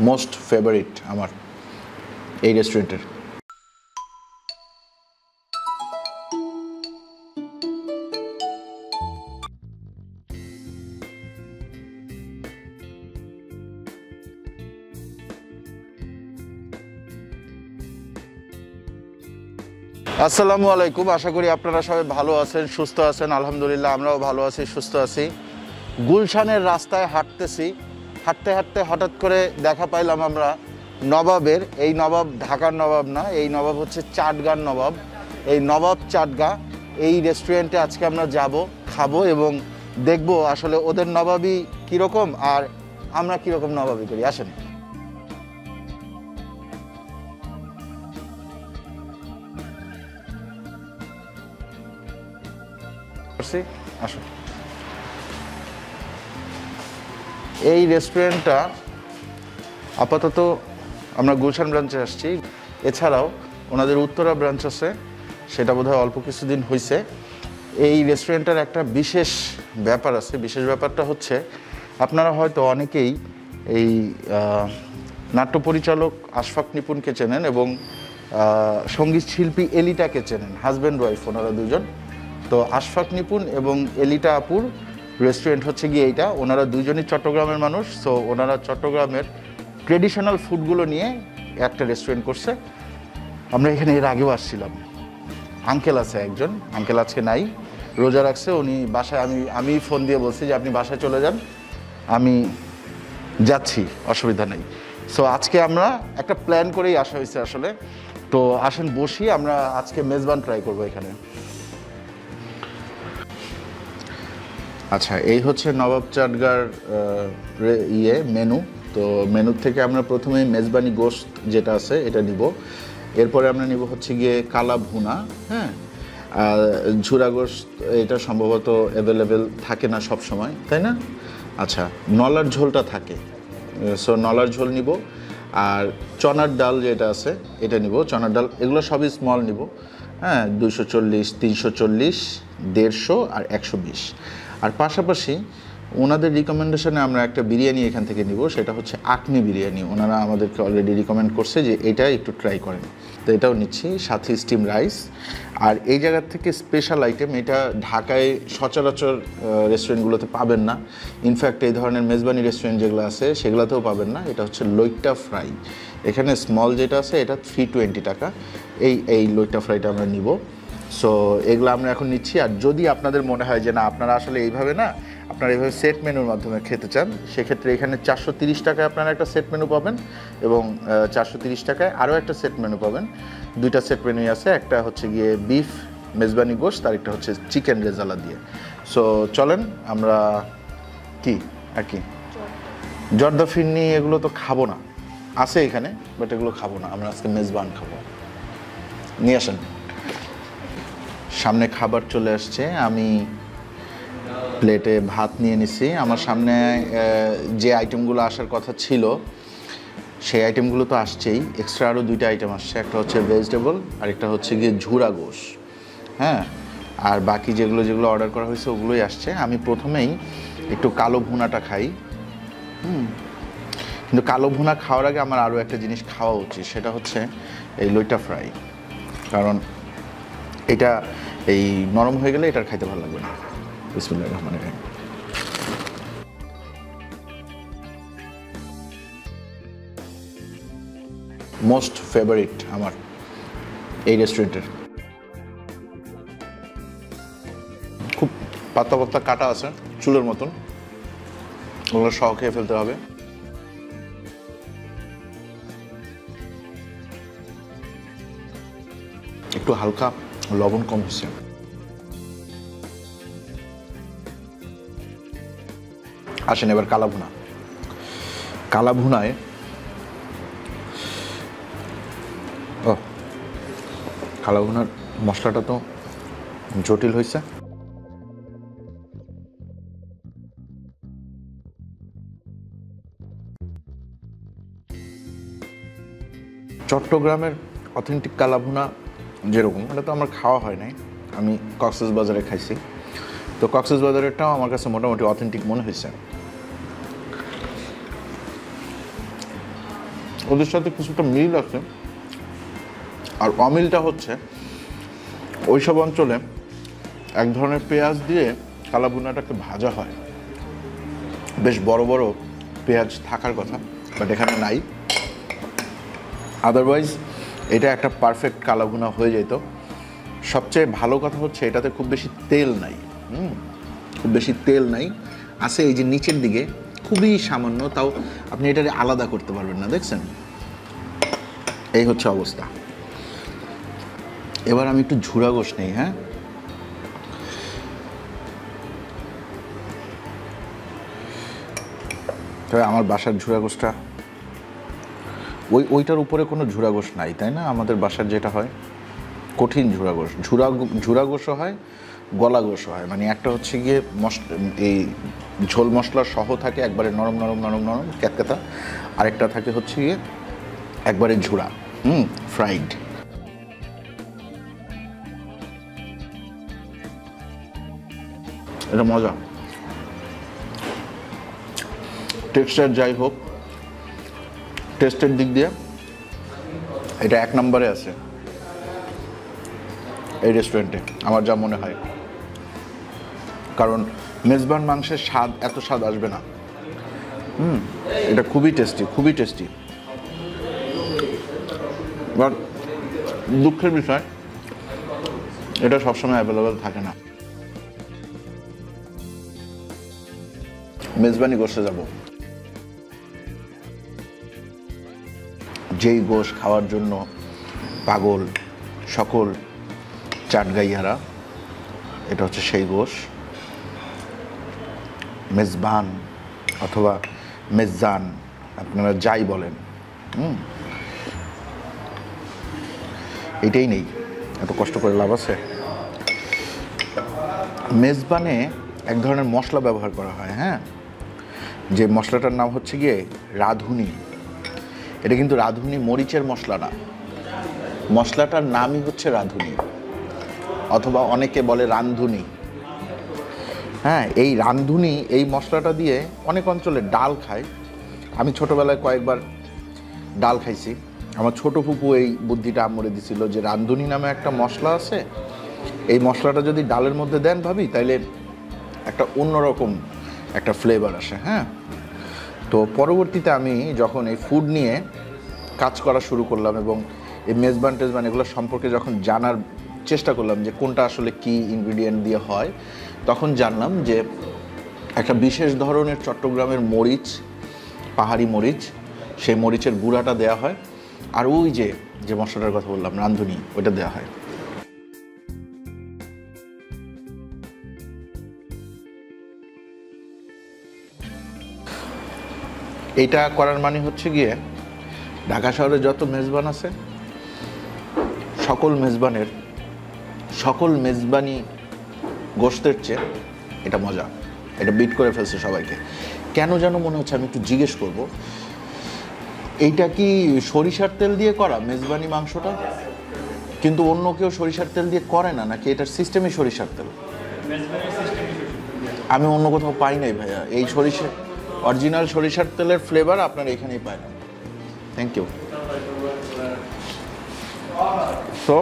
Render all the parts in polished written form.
Most favourite আমার এই রেস্টুরেন্টের। আসসালামু আলাইকুম, আশা করি আপনারা সবাই ভালো আছেন, সুস্থ আছেন। আলহামদুলিল্লাহ আমরাও ভালো আছি, সুস্থ আছি। গুলশানের রাস্তায় হাঁটতেছি, হাঁটতে হাঁটতে হঠাৎ করে দেখা পাইলাম আমরা নবাবের। এই নবাব ঢাকার নবাব না, এই নবাব হচ্ছে চাটগাঁর নবাব। এই নবাব চাটগাঁ এই রেস্টুরেন্টে আজকে আমরা যাব, খাবো এবং দেখব আসলে ওদের নবাবই কীরকম আর আমরা কীরকম নবাবি করি। আসেন। আসুন। এই রেস্টুরেন্টটা আপাতত আমরা গুলশান ব্রাঞ্চে আসছি, এছাড়াও ওনাদের উত্তরা ব্রাঞ্চ আছে, সেটা বোধহয় অল্প কিছুদিন হয়েছে। এই রেস্টুরেন্টটার একটা বিশেষ ব্যাপার আছে, বিশেষ ব্যাপারটা হচ্ছে আপনারা হয়তো অনেকেই এই নাট্য পরিচালক আশফাক নিপুণকে চেনেন এবং সঙ্গীত শিল্পী এলিটাকে চেনেন, হাজব্যান্ড ওয়াইফ ওনারা দুজন। তো আশফাক নিপুণ এবং এলিটা আপুর রেস্টুরেন্ট হচ্ছে গিয়ে এইটা। ওনারা দুজনই চট্টগ্রামের মানুষ, সো ওনারা চট্টগ্রামের ট্রেডিশনাল ফুডগুলো নিয়ে একটা রেস্টুরেন্ট করছে। আমরা এখানে এর আগেও আসছিলাম। আঙ্কেল আছে একজন, আঙ্কেল আজকে নাই, রোজা রাখছে। উনি বাসায়, আমি ফোন দিয়ে বলছি যে আপনি বাসায় চলে যান, আমি যাচ্ছি, অসুবিধা নেই। সো আজকে আমরা একটা প্ল্যান করেই আসা হয়েছে আসলে। তো আসেন বসি, আমরা আজকে মেজবান ট্রাই করবো এখানে। আচ্ছা, এই হচ্ছে নবাব চাটগাঁর মেনু। তো মেনুর থেকে আমরা প্রথমে মেজবানি গোশত যেটা আছে এটা নিব, এরপরে আমরা নিব হচ্ছে গিয়ে কালা ভুনা। হ্যাঁ, ঝুরা গোশত এটা সম্ভবত অ্যাভেলেবেল থাকে না সব সময়, তাই না? আচ্ছা, নলার ঝোলটা থাকে, সো নলার ঝোল নিব। আর চনার ডাল যেটা আছে এটা নিব, চনার ডাল এগুলো সবই স্মল নিব। হ্যাঁ, 240, 340, 150 আর 120। আর পাশাপাশি ওনাদের রিকমেন্ডেশনে আমরা একটা বিরিয়ানি এখান থেকে নিব, সেটা হচ্ছে আকনি বিরিয়ানি। ওনারা আমাদেরকে অলরেডি রিকমেন্ড করছে যে এটা একটু ট্রাই করেন, তো এটাও নিচ্ছি, সাথে স্টিম রাইস। আর এই জায়গার থেকে স্পেশাল আইটেম, এটা ঢাকায় সচরাচর রেস্টুরেন্টগুলোতে পাবেন না, ইনফ্যাক্ট এই ধরনের মেজবানি রেস্টুরেন্ট যেগুলো আছে সেগুলোতেও পাবেন না। এটা হচ্ছে লইট্টা ফ্রাই। এখানে স্মল যেটা আছে এটা 320 টাকা। এই লইট্টা ফ্রাইটা আমরা নিব। সো এগুলো আমরা এখন নিচ্ছি। আর যদি আপনাদের মনে হয় যে না, আপনারা আসলে এইভাবে না, আপনারা এইভাবে সেট মেনুর মাধ্যমে খেতে চান, সেক্ষেত্রে এখানে 430 টাকায় আপনারা একটা সেট মেনু পাবেন এবং 430 টাকায় আরও একটা সেট মেনু পাবেন। দুইটা সেট মেনুই আছে, একটা হচ্ছে গিয়ে বিফ মেজবানি গোশত, আর একটা হচ্ছে চিকেন রেজালা দিয়ে। সো চলেন আমরা কি আর কি জর্দা ফিরনি এগুলো তো খাবো না, আছে এখানে, বাট এগুলো খাবো না, আমরা আজকে মেজবান খাবো। নিয়ে আসেন। সামনে খাবার চলে আসছে, আমি প্লেটে ভাত নিয়ে নিছি। আমার সামনে যে আইটেমগুলো আসার কথা ছিল সেই আইটেমগুলো তো আসছেই, এক্সট্রা আরও দুইটা আইটেম আসছে, একটা হচ্ছে ভেজিটেবল আর একটা হচ্ছে গিয়ে ঝুরা গোশ। হ্যাঁ, আর বাকি যেগুলো অর্ডার করা হয়েছে ওগুলোই আসছে। আমি প্রথমেই একটু কালো ভুনাটা খাই। কিন্তু কালো ভুনা খাওয়ার আগে আমার আরও একটা জিনিস খাওয়া উচিত, সেটা হচ্ছে এই লইট্টা ফ্রাই, কারণ এটা এই নরম হয়ে গেলে এটার খাইতে ভালো লাগবে না। বিসমিল্লাহির রহমানির রহিম। মোস্ট ফেভারিট আমার এই রেস্টুরেন্টের। খুব পাতলা পাতলা কাটা আছে, চুলের মতন, ওগুলো সহ খেয়ে ফেলতে হবে। একটু হালকা লবণ কম হচ্ছে। আসেন এবার কালা ভুনা। কালা ভুনায় কালা ভুনার মশলাটা তো জটিল হয়েছে। চট্টগ্রামের অথেন্টিক কালা ভুনা যেরকম, এটা তো আমার খাওয়া হয় নাই, আমি কক্সবাজারে খাইছি। তো কক্সবাজারেরটাও আমার কাছে মোটামুটি অথেন্টিক মনে হয়েছে। ওদের সাথে কিছুটা মিল আছে, আর অমিলটা হচ্ছে ওইসব অঞ্চলে এক ধরনের পেঁয়াজ দিয়ে কালাভুনাটাকে ভাজা হয়, বেশ বড় বড় পেঁয়াজ থাকার কথা, বাট এখানে নাই। আদারওয়াইজ এটা একটা পারফেক্ট কালাভুনা হয়ে যেত। সবচেয়ে ভালো কথা হচ্ছে এটাতে খুব বেশি তেল নাই, খুব বেশি তেল নাই, আছে এই যে নিচের দিকে খুবই সামান্য, তাও আপনি এটাকে আলাদা করতে পারবেন না, দেখছেন? এই হচ্ছে অবস্থা। এবার আমি একটু ঝুরা গোশ নেই। হ্যাঁ, তবে আমার বাসার ঝুরা গোশটা ওইটার উপরে কোনো ঝুরা গোশ নাই, তাই না? আমাদের বাসার যেটা হয় কঠিন ঝুরা গোশ, ঝুরা গোশও হয়, গলা গোশও হয়। মানে একটা হচ্ছে গিয়ে এই ঝোল মশলা সহ থাকে, একবারে নরম নরম নরম নরম ক্যাতক্যাতা, আরেকটা থাকে হচ্ছে গিয়ে একবারে ঝুরা, ফ্রাইড। এটা মজা। টেক্সচার যাই হোক, টেস্টের দিক দিয়ে এটা 1 নম্বরে আছে এই রেস্টুরেন্টে, আমার যা মনে হয়। কারণ মেজবান মাংসের স্বাদ এত স্বাদ আসবে না। এটা খুবই টেস্টি, খুবই টেস্টি। বাট দুঃখের বিষয় এটা সবসময় অ্যাভেলেবেল থাকে না। মেজবানি গোশে যাব, যেই গোশ খাওয়ার জন্য পাগল সকল চাটগাইয়ারা, এটা হচ্ছে সেই গোশ। মেজবান অথবা মেজজান, আপনারা যাই বলেন, এটাই নেই, এত কষ্ট করে লাভ আছে? মেজবানে এক ধরনের মশলা ব্যবহার করা হয়, হ্যাঁ, যে মশলাটার নাম হচ্ছে গিয়ে রাঁধুনি। এটা কিন্তু রাঁধুনি মরিচের মশলা না, মশলাটার নামই হচ্ছে রাঁধুনি, অথবা অনেকে বলে রান্ধুনি। হ্যাঁ, এই রান্ধুনি, এই মশলাটা দিয়ে অনেক অঞ্চলে ডাল খায়। আমি ছোটোবেলায় কয়েকবার ডাল খাইছি। আমার ছোট ফুপু এই বুদ্ধিটা আম্মরে দিছিল যে রান্ধুনি নামে একটা মশলা আছে, এই মশলাটা যদি ডালের মধ্যে দেন ভাবি, তাইলে একটা অন্যরকম একটা ফ্লেভার আসে। হ্যাঁ, তো পরবর্তীতে আমি যখন এই ফুড নিয়ে কাজ করা শুরু করলাম এবং এই মেজবান টেজবান এগুলো সম্পর্কে যখন জানার চেষ্টা করলাম যে কোনটা আসলে কি ইনগ্রিডিয়েন্ট দিয়ে হয়, তখন জানলাম যে একটা বিশেষ ধরনের চট্টগ্রামের মরিচ, পাহাড়ি মরিচ, সেই মরিচের গুঁড়াটা দেওয়া হয়, আর ওই যে মশলাটার কথা বললাম রাঁধুনি, ওইটা দেওয়া হয়। এইটা করার মানে হচ্ছে গিয়ে ঢাকা শহরে যত মেজবান আছে সকল মেজবানি গোশতের চেয়ে এটা মজা, এটা বিট করে ফেলছে সবাইকে। কেন যেন মনে হচ্ছে, আমি একটু জিজ্ঞেস করব, এইটা কি সরিষার তেল দিয়ে করা মেজবানি মাংসটা? কিন্তু অন্য কেউ সরিষার তেল দিয়ে করে না, নাকি এটার সিস্টেমই সরিষার তেল? আমি অন্য কোথাও পাই নাই ভাইয়া এই অরিজিনাল সরিষার তেলের ফ্লেভার আপনারা এখানেই পায় না। Thank you. সো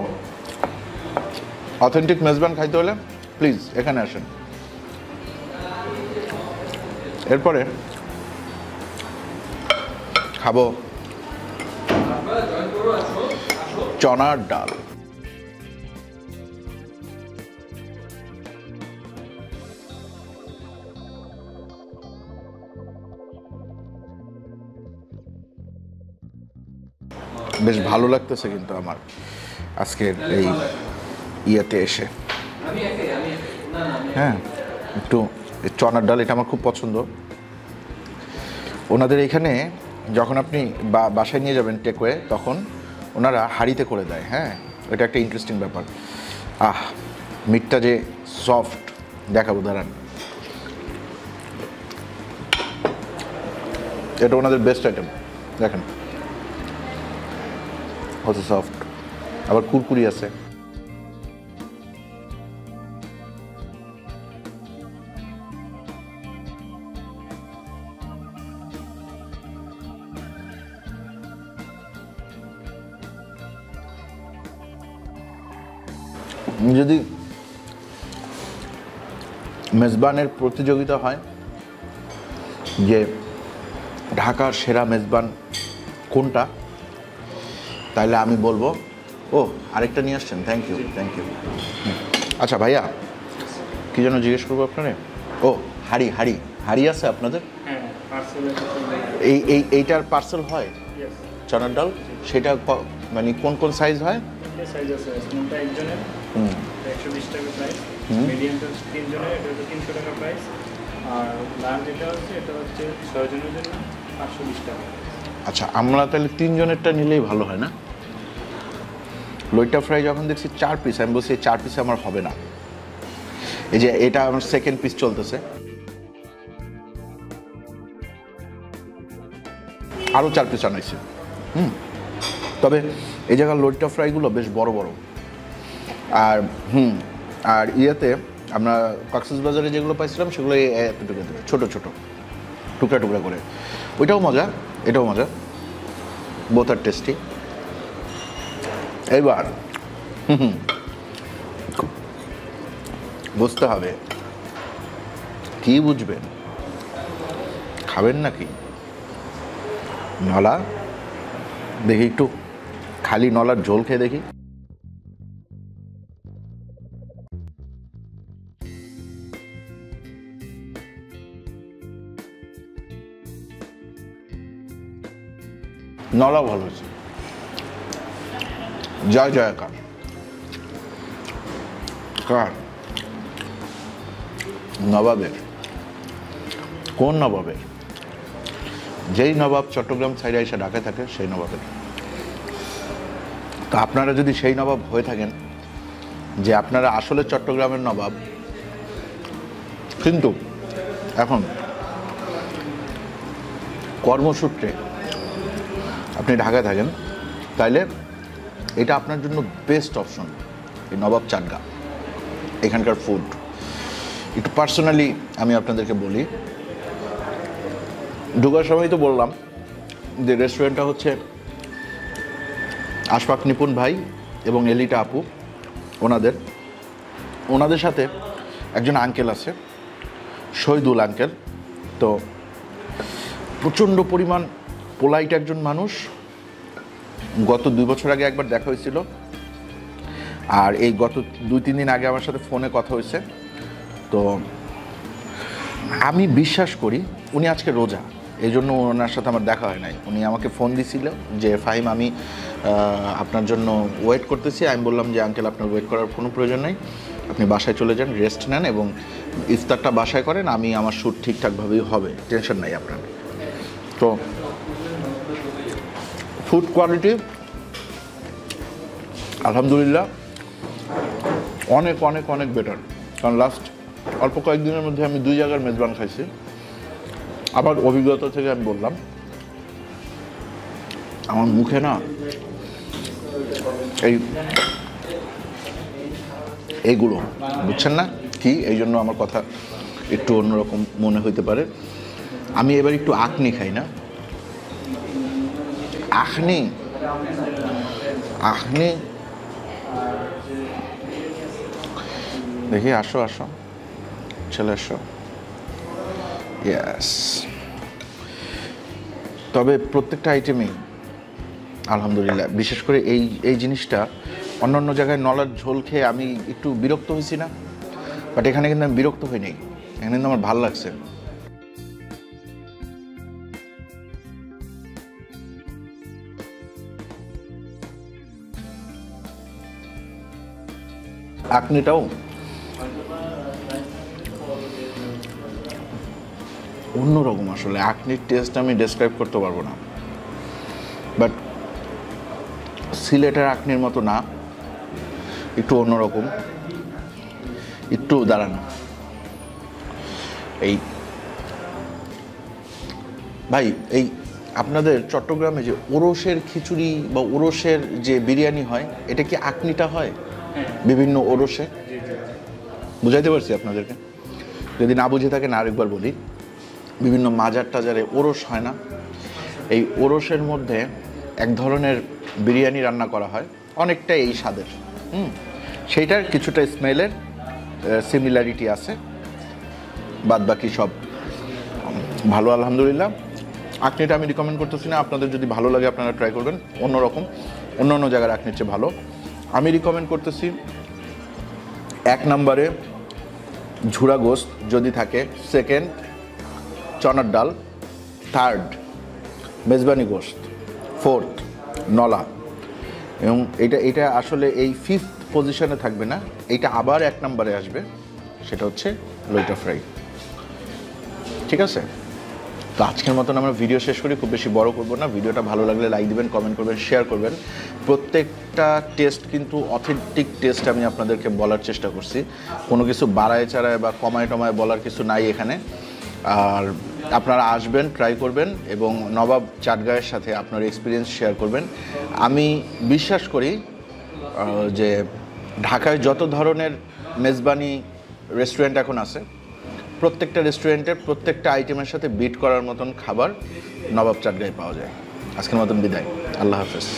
অথেন্টিক মেজবান খাইতে হলে প্লিজ এখানে আসেন। এরপরে খাবো চনার ডাল। বেশ ভালো লাগতেছে কিন্তু আমার আজকের এই ইয়েতে এসে। হ্যাঁ, একটু চনার ডাল, এটা আমার খুব পছন্দ। ওনাদের এখানে যখন আপনি বাসায় নিয়ে যাবেন টেকওয়ে, তখন ওনারা হাঁড়িতে করে দেয়। হ্যাঁ, এটা একটা ইন্টারেস্টিং ব্যাপার। মিটটা যে সফট, দেখাবো দাঁড়ান। এটা ওনাদের বেস্ট আইটেম, দেখেন কত সফট, আবার কুরকুরি আছে। যদি মেজবানের প্রতিযোগিতা হয় যে ঢাকার সেরা মেজবান কোনটা, তাহলে আমি বলবো ও আরেকটা নিয়ে আসছেন, থ্যাংক ইউ। আচ্ছা ভাইয়া, কি যেন জিজ্ঞেস করবো আপনারে? ও হাড়ি হাড়ি হাড়ি আছে আপনাদের? এইটার পার্সেল হয় চানার ডাল? সেটা মানে কোন কোন সাইজ হয়? সাইজ আছে, স্মলটা একজনের 120 টাকা প্রাইস, মিডিয়ামটা 3 জনের এটা হচ্ছে 300 টাকা প্রাইস, আর লার্জ যেটা হচ্ছে এটা হচ্ছে 6 জনের জন্য 520 টাকা। আচ্ছা, আমরা তাহলে 3 জনেরটা নিলেই ভালো হয় না? লইটা ফ্রাই যখন দেখছি 4 পিস, আমি বলছি 4 পিসে আমার হবে না। এই যে এটা আমার সেকেন্ড পিস চলতেছে, আরও 4 পিস আনাইছে। তবে এই জায়গার লইটা ফ্রাইগুলো বেশ বড় বড়। আর আর ইয়েতে আমরা কক্সবাজারে যেগুলো পাইছিলাম সেগুলো এতটুকু ছোট ছোট টুকরা টুকরা করে, ওইটাও মজা, এটাও মজা, বোথ আর টেস্টি। এবার বুঝতে হবে, কি বুঝবেন? খাবেন নাকি নলা? দেখি একটু খালি নলার ঝোল খেয়ে দেখি। নলা ভালো হয়েছে, জয় জয়কার। কার? নবাবের। কোন নবাবের? যেই নবাব চট্টগ্রাম সাইডে এসে ঢাকায় থাকে সেই নবাবের। তো আপনারা যদি সেই নবাব হয়ে থাকেন যে আপনারা আসলে চট্টগ্রামের নবাব, কিন্তু এখন কর্মসূত্রে আপনি ঢাকায় থাকেন, তাইলে এটা আপনার জন্য বেস্ট অপশন এই নবাব চাটগা। এখানকার ফুড একটু পার্সোনালি আমি আপনাদেরকে বলি, ঢোকার সময় তো বললাম যে রেস্টুরেন্টটা হচ্ছে আশফাক নিপুণ ভাই এবং এলিটা আপু, ওনাদের সাথে একজন আঙ্কেল আছে, শহীদুল আঙ্কেল। তো প্রচণ্ড পরিমাণ পোলাইট একজন মানুষ। গত 2 বছর আগে একবার দেখা হয়েছিল, আর এই গত 2-3 দিন আগে আমার সাথে ফোনে কথা হয়েছে। তো আমি বিশ্বাস করি উনি আজকে রোজা, এই জন্য ওনার সাথে আমার দেখা হয় নাই। উনি আমাকে ফোন দিছিল যে ফাহিম আমি আপনার জন্য ওয়েট করতেছি। আমি বললাম যে আঙ্কেল আপনার ওয়েট করার কোনো প্রয়োজন নেই, আপনি বাসায় চলে যান, রেস্ট নেন এবং ইফতারটা বাসায় করেন, আমি আমার শ্যুট ঠিকঠাকভাবেই হবে, টেনশন নাই আপনার। তো ফুড কোয়ালিটি আলহামদুলিল্লাহ অনেক অনেক অনেক বেটার। কারণ লাস্ট অল্প কয়েকদিনের মধ্যে আমি 2 জায়গার মেজবান খাইছি। আবার অভিজ্ঞতা থেকে আমি বললাম, আমার মুখে না এইগুলো বুঝছেন না কি, এই জন্য আমার কথা একটু অন্যরকম মনে হইতে পারে। আমি এবার একটু আখনি খাই না, আখনি দেখি, আসো চলে আসো। ইয়েস, তবে প্রত্যেকটা আইটেমেই আলহামদুলিল্লাহ, বিশেষ করে এই জিনিসটা অন্য জায়গায় নলার ঝোল খেয়ে আমি একটু বিরক্ত হয়েছি না, বাট এখানে কিন্তু আমি বিরক্ত হইনি, এখানে কিন্তু আমার ভালো লাগছে। আঁকনিটাও অন্যরকম, আসলে আঁকনির টেস্ট আমি ডেসক্রাইব করতে পারবো না, বাট সিলেটের আঁকনির মতো না, একটু অন্যরকম। একটু দাঁড়ান, এই ভাই এই আপনাদের চট্টগ্রামে যে ওরসের খিচুড়ি বা ওরসের যে বিরিয়ানি হয়, এটা কি আঁকনিটা হয় বিভিন্ন ওরসে? বুঝাইতে পারছি আপনাদেরকে? যদি না বুঝে থাকেন আরেকবার বলি, বিভিন্ন মাজার টাজারে ওরস হয় না, এই ওরসের মধ্যে এক ধরনের বিরিয়ানি রান্না করা হয়, অনেকটা এই স্বাদের। সেইটার কিছুটা স্মেলের সিমিলারিটি আছে, বাদ বাকি সব ভালো আলহামদুলিল্লাহ। আঁকনিটা আমি রিকমেন্ড করতেছি না, আপনাদের যদি ভালো লাগে আপনারা ট্রাই করবেন, অন্যরকম অন্য জায়গার আঁকনির চেয়ে ভালো। আমি রিকমেন্ড করতেছি 1 নম্বরে ঝুরা গোস্ত যদি থাকে, 2nd চনার ডাল, 3rd মেজবানি গোস্ত, 4th নলা, এবং এটা আসলে এই 5th পজিশনে থাকবে না, এইটা আবার 1 নম্বরে আসবে, সেটা হচ্ছে লইটা ফ্রাই। ঠিক আছে, তো আজকের মতন আমরা ভিডিও শেষ করি, খুব বেশি বড় করব না। ভিডিওটা ভালো লাগলে লাইক দিবেন, কমেন্ট করবেন, শেয়ার করবেন। প্রত্যেকটা টেস্ট কিন্তু অথেন্টিক টেস্ট আমি আপনাদেরকে বলার চেষ্টা করছি, কোনো কিছু বাড়ায় চাড়ায় বা কমায় টমায় বলার কিছু নাই এখানে। আর আপনারা আসবেন, ট্রাই করবেন এবং নবাব চাটগাঁয়ের সাথে আপনার এক্সপিরিয়েন্স শেয়ার করবেন। আমি বিশ্বাস করি যে ঢাকায় যত ধরনের মেজবানি রেস্টুরেন্ট এখন আছে, প্রত্যেকটা রেস্টুরেন্টের প্রত্যেকটা আইটেমের সাথে বিট করার মতন খাবার নবাব চাটগাঁয়ে পাওয়া যায়। আজকের মতন বিদায়, আল্লাহ হাফেজ।